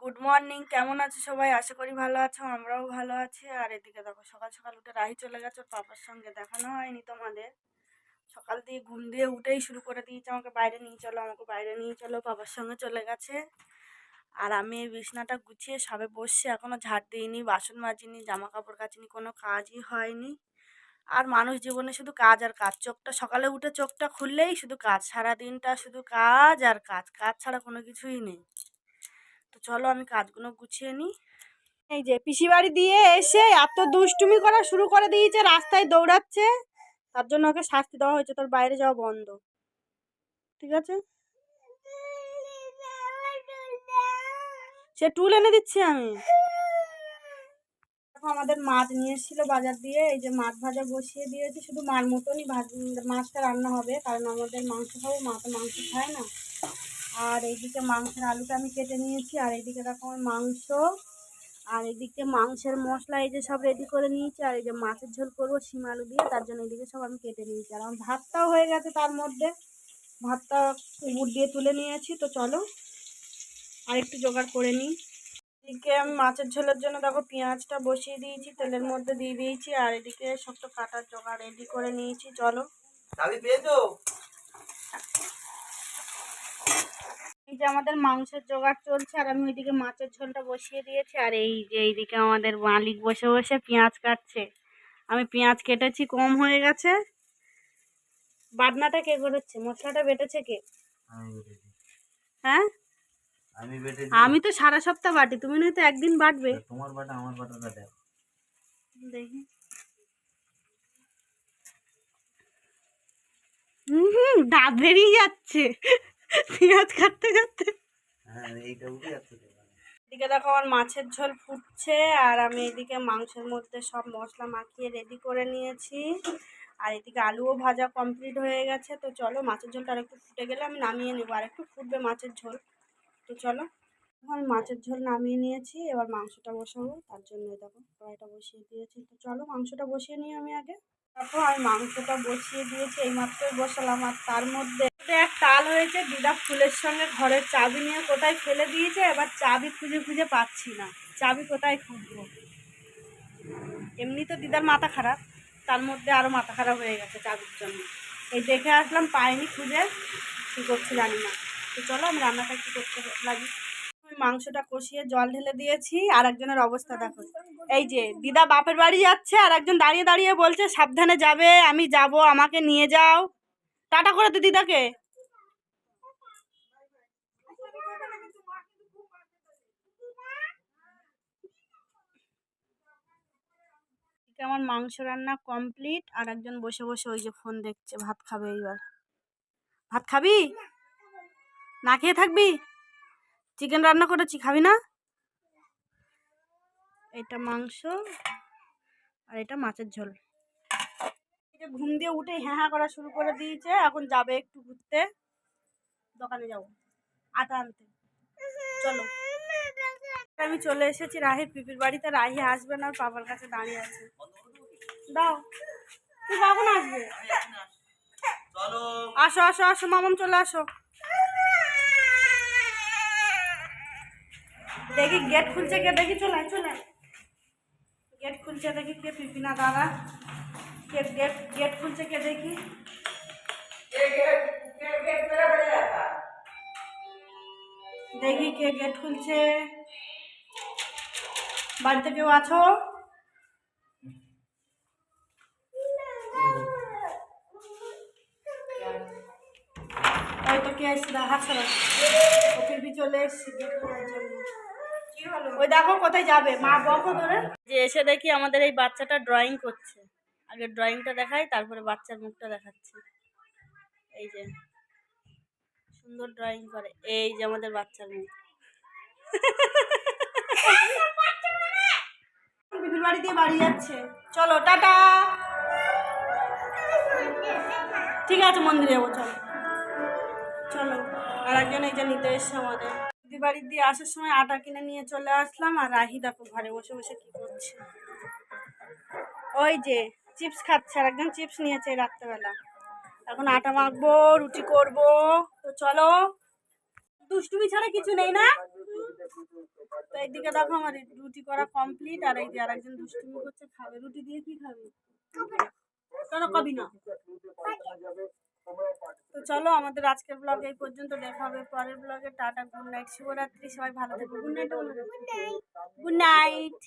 Good morning, কেমন আছো সবাই? আশা করি ভালো আছো, আমরাও ভালো আছি। আর এদিকে দেখো, সকাল সকাল উঠে রাহি চলে গেছে ওর পাপার সঙ্গে। দেখানো হয়নি তোমাদের। সকাল দিয়ে ঘুম দিয়ে উঠেই শুরু করে দিয়েছে আমাকে বাইরে নিয়ে চলো, আমাকে বাইরে নিয়ে চলো, পাপার সঙ্গে চলে গেছে। আর আমি এই বিছনাটা গুছিয়ে সবে বসছি, এখনো ঝাড় দিইনি, বাসন মাজিনি, জামা কাপড় কাচিনি, কোনো কাজই হয়নি। আর মানুষ জীবনে শুধু কাজ আর কাজ। চোখটা সকালে উঠে চোখটা খুললেই শুধু কাজ, সারাদিনটা শুধু কাজ আর কাজ, কাজ ছাড়া কোনো কিছুই নেই। তো চলো আমি কাজগুলো গুছিয়ে নিই। এই যে পিসি বাড়ি দিয়ে এসে এত দুষ্টুমি করা শুরু করে দিয়েছে, রাস্তায় দৌড়াচ্ছে। তার জন্য ওকে শাস্তি দেওয়া হয়েছে, তোর বাইরে যাওয়া বন্ধ, ঠিক আছে? সে টুল এনে দিচ্ছি আমি। আমাদের মাছ নিয়ে এসেছিল বাজার দিয়ে, এই যে মাছ ভাজা বসিয়ে দিয়েছি। শুধু মার মতনই মাছটা রান্না হবে, কারণ আমাদের মাংস খাবো, মা তো মাংস খায় না। আর এইদিকে মাংসের আলুটা আমি কেটে নিয়েছি, আর এইদিকে দেখো আমার মাংস, আর এদিকে মাংসের মশলা এই যে সব রেডি করে নিয়েছি। আর এই যে মাছের ঝোল করবো শিম আলু দিয়ে, তার জন্য এদিকে সব আমি কেটে নিয়েছি। আর আমার ভাতটাও হয়ে গেছে, তার মধ্যে ভাতটা উবুর দিয়ে তুলে নিয়েছি। তো চলো আর একটু জোগাড় করে নিই। এদিকে আমি মাছের ঝোলের জন্য দেখো পেঁয়াজটা বসিয়ে দিয়েছি, তেলের মধ্যে দিয়ে দিয়েছি। আর এদিকে সব তো কাটার জোগাড় রেডি করে নিয়েছি। চলো, এই যে আমাদের মাংসের জোগাড় চলছে, আর আমি ওইদিকে মাছের ঝোলটা বসিয়ে দিয়েছি। আর এই যে এইদিকে আমাদের মালিক বসে বসে পেঁয়াজ কাটছে। আমি পেঁয়াজ কেটেছি, কম হয়ে গেছে। বাটনাটা কে করেছে? মশলাটা বেটেছে কে? হ্যাঁ, আমি তো সারা সপ্তাহ বাটি, তুমি নয়তো একদিন বাটবে। তোমার বাটা আমার বাটাটা দেখ দেখি। দাঁত বেরিয়ে যাচ্ছে পেঁয়াজ কাটতে কাটতে। হ্যাঁ, এইটা উঠে যাচ্ছে। এদিকে দেখো আমার মাছের ঝোল ফুটছে, আর আমি এদিকে মাংসের মধ্যে সব মশলা মাখিয়ে রেডি করে নিয়েছি। আর এদিকে আলুও ভাজা কমপ্লিট হয়ে গেছে। তো চলো, মাছের ঝোলটা আর একটু ফুটে গেলে আমি নামিয়ে নেবো, আর একটু ফুটবে মাছের ঝোল। তো চলো, এখন মাছের ঝোল নামিয়ে নিয়েছি, এবার মাংসটা বসাবো। তার জন্য দেখো কড়াইটা বসিয়ে দিয়েছি। তো চলো মাংসটা বসিয়ে নিই আমি আগে। দেখো আমি মাংসটা বসিয়ে দিয়েছি, এইমাত্রই বসালাম। আর তার মধ্যে এক তাল হয়েছে, দিদা ফুলের সঙ্গে ঘরের চাবি নিয়ে কোথায় ফেলে দিয়েছে। এবার চাবি খুঁজে খুঁজে পাচ্ছি না, চাবি কোথায় খুঁজবো। এমনি তো দিদার মাথা খারাপ, তার মধ্যে আরও মাথা খারাপ হয়ে গেছে চাবির জন্য। এই দেখে আসলাম, পাইনি খুঁজে, কী করছি জানি না। তো চলো আমি রান্নাটা কী করতে লাগি। আমি মাংসটা কষিয়ে জল ঢেলে দিয়েছি। আর একজনের অবস্থা দেখো, এই যে দিদা বাপের বাড়ি যাচ্ছে, আর একজন দাঁড়িয়ে দাঁড়িয়ে বলছে সাবধানে যাবে, আমি যাব, আমাকে নিয়ে যাও। টাটা করে তো দিদাকে। আমার মাংস রান্না কমপ্লিট। আর একজন বসে বসে ওই যে ফোন দেখছে, ভাত খাবে এইবার। ভাত খাবি না? খেয়ে থাকবি? চিকেন রান্না করেছি, খাবি না? এটা মাংস, আর এটা মাছের ঝোল। ঘুম দিয়ে উঠে হ্যাঁ হ্যাঁ করা শুরু করে দিয়েছে। এখন যাবে একটু ঘুরতে, দোকানে যাবো আটা আনতে। চলো, আমি চলে এসেছি রাহির পিপির বাড়িতে। রাহি আসবে না, বাবার কাছে দাঁড়িয়ে আছে। দাও, তুই কখন আসবে? আসো আসো আসো, মামাম চলে আসো। দেখি গেট খুলছে কে, দেখি। চলে চলে, গেট খুলছে দেখি কে, পিপি না দাদা? কে গেট গেট খুলছে কে, দেখি। দেখি কে গেট খুলছে। বাড়িতে কেউ আছো? হয়তো কে আসছে, হাত ছাড়া। ও পিপি চলে এসছে গেট খোলার জন্য। ওই দেখো কোথায় যাবে, মা বকো ধরে। যে এসে দেখি আমাদের এই বাচ্চাটা ড্রয়িং করছে। আগে ড্রয়িংটা দেখাই, তারপরে বাচ্চার মুখটা দেখাচ্ছি। এই যে সুন্দর ড্রয়িং করে, এই যে আমাদের বাচ্চার মুখ। পিপির বাড়ি দিয়ে বাড়ি যাচ্ছে। চলো টাটা। ঠিক আছে, মন্দিরে যাবো, চলো চলো। আর একজন এই যে নিতে এসছে আমাদের। দিদি বাড়ি দিয়ে আসার সময় আটা কিনে নিয়ে চলে আসলাম। আর রাহি দেখো ঘরে বসে বসে কি করছে, ওই যে চিপস খাচ্ছে। আর একজন চিপস নিয়েছে রাত্রেবেলা। এখন আটা মাখবো, রুটি করবো। তো চলো, দুষ্টুমি ছাড়া কিছু নেই না? তো এইদিকে দেখো আমার রুটি করা কমপ্লিট, আর এই যে আর একজন দুষ্টুমি করছে, খাবে রুটি দিয়ে কি খাবে? কেন খাবি না? তো চলো আমাদের আজকের ব্লগ এই পর্যন্ত, দেখা হবে পরের ব্লগে। টাটা, গুড নাইট, শুভরাত্রি, সবাই ভালো থেকো। Good night, good night.